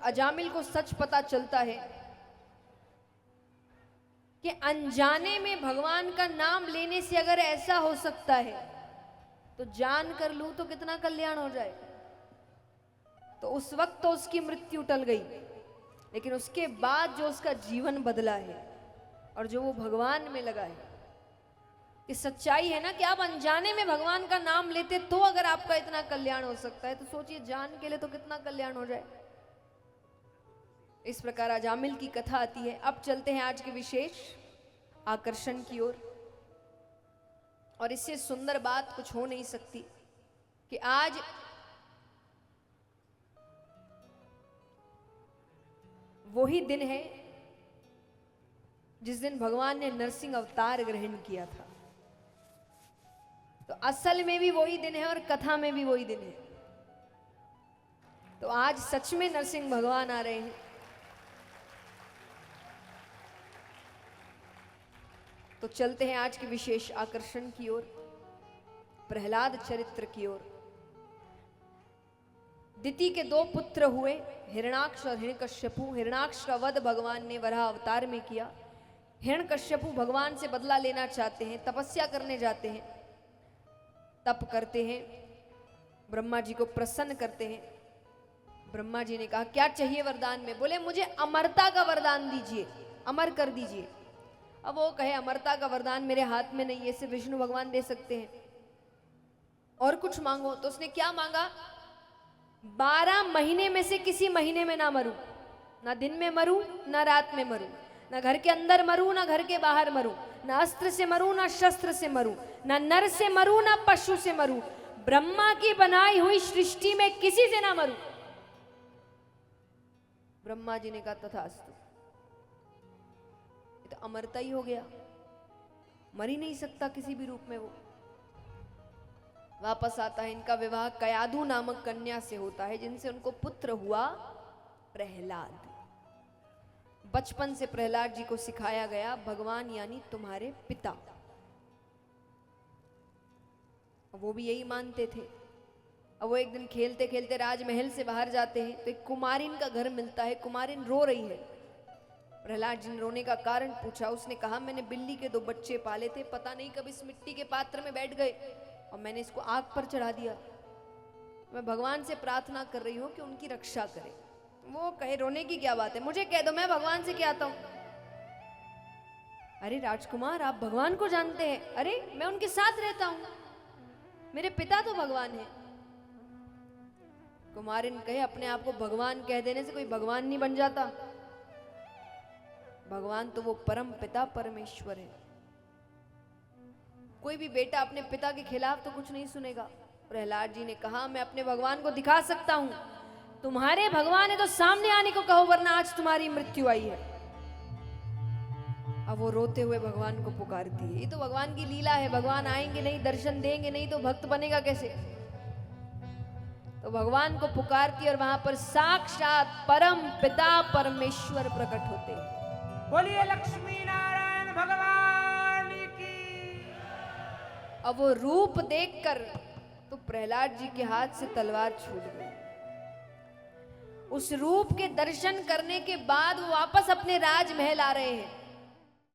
अजामिल को सच पता चलता है कि अनजाने में भगवान का नाम लेने से अगर ऐसा हो सकता है तो जान कर लूं तो कितना कल्याण हो जाए। तो उस वक्त तो उसकी मृत्यु टल गई, लेकिन उसके बाद जो उसका जीवन बदला है और जो वो भगवान में लगा है, कि सच्चाई है ना कि आप अनजाने में भगवान का नाम लेते तो अगर आपका इतना कल्याण हो सकता है, तो सोचिए जान के लिए तो कितना कल्याण हो जाए। इस प्रकार अजामिल की कथा आती है। अब चलते हैं आज के विशेष आकर्षण की ओर, और इससे सुंदर बात कुछ हो नहीं सकती कि आज वही दिन है जिस दिन भगवान ने नरसिंह अवतार ग्रहण किया था। तो असल में भी वही दिन है और कथा में भी वही दिन है। तो आज सच में नरसिंह भगवान आ रहे हैं। तो चलते हैं आज के विशेष आकर्षण की ओर, प्रहलाद चरित्र की ओर। दिति के दो पुत्र हुए, हिरणाक्ष और हिरण्यकश्यपु। हिरणाक्ष का वध भगवान ने वराह अवतार में किया। हिरण्यकश्यपु भगवान से बदला लेना चाहते हैं, तपस्या करने जाते हैं, तप करते हैं, ब्रह्मा जी को प्रसन्न करते हैं। ब्रह्मा जी ने कहा क्या चाहिए वरदान में? बोले मुझे अमरता का वरदान दीजिए, अमर कर दीजिए। अब वो कहे अमरता का वरदान मेरे हाथ में नहीं है, सिर्फ विष्णु भगवान दे सकते हैं, और कुछ मांगो। तो उसने क्या मांगा? 12 महीने में से किसी महीने में ना मरूं, ना दिन में मरूं ना रात में मरूं, ना घर के अंदर मरूं ना घर के बाहर मरूं, ना अस्त्र से मरूं ना शस्त्र से मरूं, ना नर से मरूं ना पशु से मरूं, ब्रह्मा की बनाई हुई सृष्टि में किसी से ना मरूं। ब्रह्मा जी ने कहा तथास्तु। ये तो अमरता ही हो गया, मर ही नहीं सकता किसी भी रूप में वो। वापस आता है। इनका विवाह कयाधु नामक कन्या से होता है, जिनसे उनको पुत्र हुआ प्रहलाद। बचपन से प्रहलाद जी को सिखाया गया भगवान यानी तुम्हारे पिता। वो भी यही मानते थे। अब वो एक दिन खेलते खेलते राजमहल से बाहर जाते हैं तो एक कुमारिन का घर मिलता है। कुमारिन रो रही है। प्रहलाद जी ने रोने का कारण पूछा। उसने कहा मैंने बिल्ली के 2 बच्चे पाले थे, पता नहीं कब इस मिट्टी के पात्र में बैठ गए और मैंने इसको आग पर चढ़ा दिया। मैं भगवान से प्रार्थना कर रही हूं कि उनकी रक्षा करे। वो कहे रोने की क्या बात है, मुझे कह दो मैं भगवान से क्या आता हूं। अरे राजकुमार आप भगवान को जानते हैं? अरे मैं उनके साथ रहता हूं, मेरे पिता तो भगवान है। कुमारिन कहे अपने आप को भगवान कह देने से कोई भगवान नहीं बन जाता। भगवान तो वो परम पिता परमेश्वर है। कोई भी बेटा अपने पिता के खिलाफ तो कुछ नहीं सुनेगा। प्रहलाद जी ने कहा मैं अपने भगवान को दिखा सकता हूं, तुम्हारे भगवान है तो सामने आने को कहो, वरना आज तुम्हारी मृत्यु आई है। अब वो रोते हुए भगवान को पुकारती है। ये तो भगवान की लीला है, भगवान आएंगे नहीं, दर्शन देंगे नहीं तो भक्त बनेगा कैसे। तो भगवान को पुकारती है और वहां पर साक्षात परम पिता परमेश्वर प्रकट होते हैं। बोलिए लक्ष्मी नारायण भगवान की। अब वो रूप देखकर तो प्रहलाद जी के हाथ से तलवार छूट गई। उस रूप के दर्शन करने के बाद वो वापस अपने राजमहल आ रहे हैं।